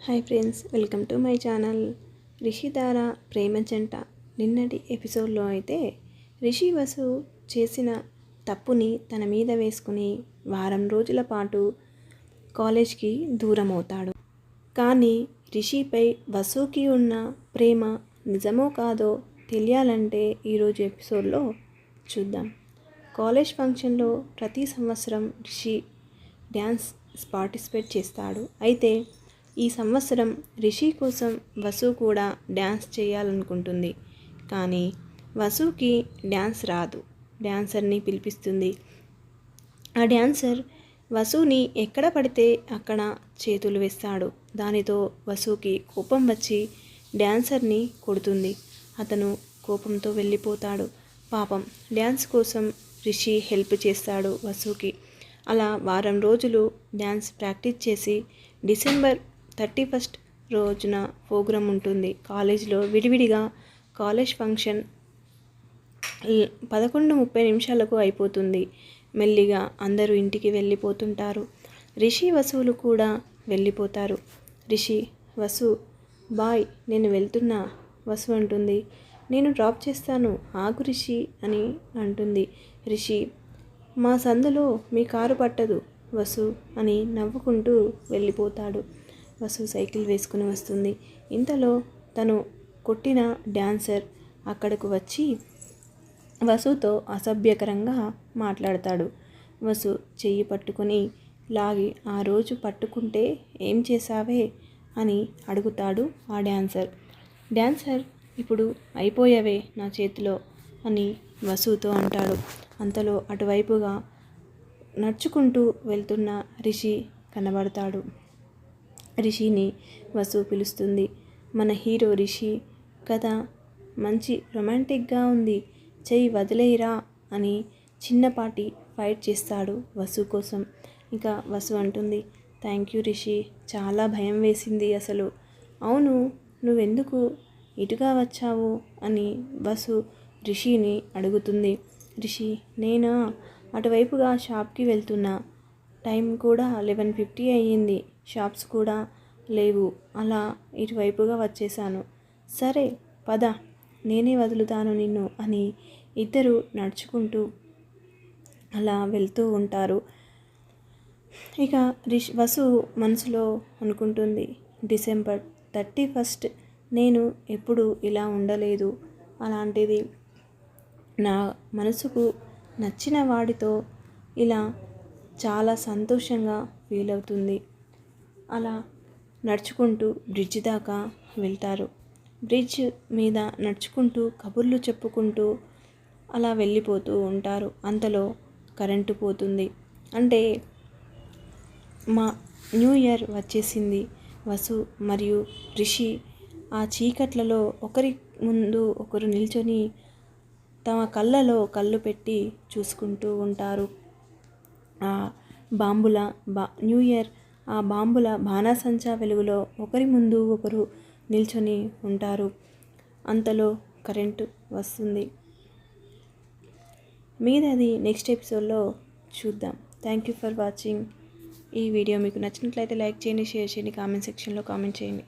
Hi friends, welcome to my channel. Rishi ధార ప్రేమ జంట. నిన్నటి ఎపిసోడ్లో అయితే రిషి వసు చేసిన తప్పుని తన మీద వేసుకుని వారం రోజుల పాటు కాలేజ్కి దూరం అవుతాడు. కానీ రిషిపై వసుకి ఉన్న ప్రేమ నిజమో కాదో తెలియాలంటే ఈరోజు ఎపిసోడ్లో చూద్దాం. కాలేజ్ ఫంక్షన్లో ప్రతి సంవత్సరం రిషి డ్యాన్స్ పార్టిసిపేట్ చేస్తాడు. అయితే ఈ సంవత్సరం రిషి కోసం వసు కూడా డ్యాన్స్ చేయాలనుకుంటుంది. కానీ వసుకి డ్యాన్స్ రాదు. డ్యాన్సర్ని పిలిపిస్తుంది. ఆ డ్యాన్సర్ వసుని ఎక్కడ పడితే అక్కడ చేతులు వేస్తాడు. దానితో వసుకి కోపం వచ్చి డ్యాన్సర్ని కొడుతుంది. అతను కోపంతో వెళ్ళిపోతాడు. పాపం డ్యాన్స్ కోసం రిషి హెల్ప్ చేస్తాడు వసుకి. అలా వారం రోజులు డ్యాన్స్ ప్రాక్టీస్ చేసి డిసెంబర్ 31 రోజున ప్రోగ్రాం ఉంటుంది. కాలేజ్లో విడివిడిగా కాలేజ్ ఫంక్షన్ 11:30 అయిపోతుంది. మెల్లిగా అందరూ ఇంటికి వెళ్ళిపోతుంటారు. రిషి వసులు కూడా వెళ్ళిపోతారు. రిషి, వసు బాయ్, నేను వెళ్తున్నా వసు అంటుంది. నేను డ్రాప్ చేస్తాను, ఆగు రిషి అని అంటుంది. రిషి, మా సందులో మీ కారు పట్టదు వసు అని నవ్వుకుంటూ వెళ్ళిపోతాడు. వసు సైకిల్ వేసుకుని వస్తుంది. ఇంతలో తను కొట్టిన డ్యాన్సర్ అక్కడకు వచ్చి వసుతో అసభ్యకరంగా మాట్లాడతాడు. వసు చెయ్యి పట్టుకొని లాగి, ఆ రోజు పట్టుకుంటే ఏం చేశావే అని అడుగుతాడు ఆ డ్యాన్సర్. డ్యాన్సర్, ఇప్పుడు అయిపోయావే నా చేతిలో అని వసుతో అంటాడు. అంతలో అటువైపుగా నడుచుకుంటూ వెళ్తున్న రిషి కనబడతాడు. రిషిని వసు పిలుస్తుంది. మన హీరో రిషి కథ మంచి రొమాంటిక్గా ఉంది, చెయ్యి వదిలేయరా అని చిన్నపాటి ఫైట్ చేస్తాడు వసు కోసం. ఇంకా వసు అంటుంది, థ్యాంక్ యూ రిషి, చాలా భయం వేసింది అసలు. అవును, నువ్వెందుకు ఇటుగా వచ్చావు అని వసు రిషిని అడుగుతుంది. రిషి, నేనా అటువైపుగా షాప్కి వెళ్తున్నా, టైం కూడా 11:50 అయ్యింది, షాప్స్ కూడా లేవు, అలా ఇటువైపుగా వచ్చేసాను. సరే పద, నేనే వదులుతాను నిన్ను అని ఇద్దరు నడుచుకుంటూ అలా వెళ్తూ ఉంటారు. ఇక వసు మనసులో అనుకుంటుంది, డిసెంబర్ 31 నేను ఎప్పుడు ఇలా ఉండలేదు, అలాంటిది నా మనసుకు నచ్చిన వాడితో ఇలా చాలా సంతోషంగా ఫీల్ అవుతుంది. అలా నడుచుకుంటూ బ్రిడ్జ్ దాకా వెళ్తారు. బ్రిడ్జ్ మీద నడుచుకుంటూ కబుర్లు చెప్పుకుంటూ అలా వెళ్ళిపోతూ ఉంటారు. అంతలో కరెంటు పోతుంది. అంటే మా న్యూ ఇయర్ వచ్చేసింది. వసు మరియు రిషి ఆ చీకట్లలో ఒకరి ముందు ఒకరు నిల్చొని తమ కళ్ళలో కళ్ళు పెట్టి చూసుకుంటూ ఉంటారు. ఆ బాంబుల న్యూ ఇయర్ ఆ బాంబుల బాణాసంచా వెలుగులో ఒకరి ముందు ఒకరు నిల్చొని ఉంటారు. అంతలో కరెంటు వస్తుంది. మీదది నెక్స్ట్ ఎపిసోడ్లో చూద్దాం. Thank you for watching. ఈ వీడియో మీకు నచ్చినట్లయితే లైక్ చేయండి, షేర్ చేయండి, కామెంట్ సెక్షన్లో కామెంట్ చేయండి.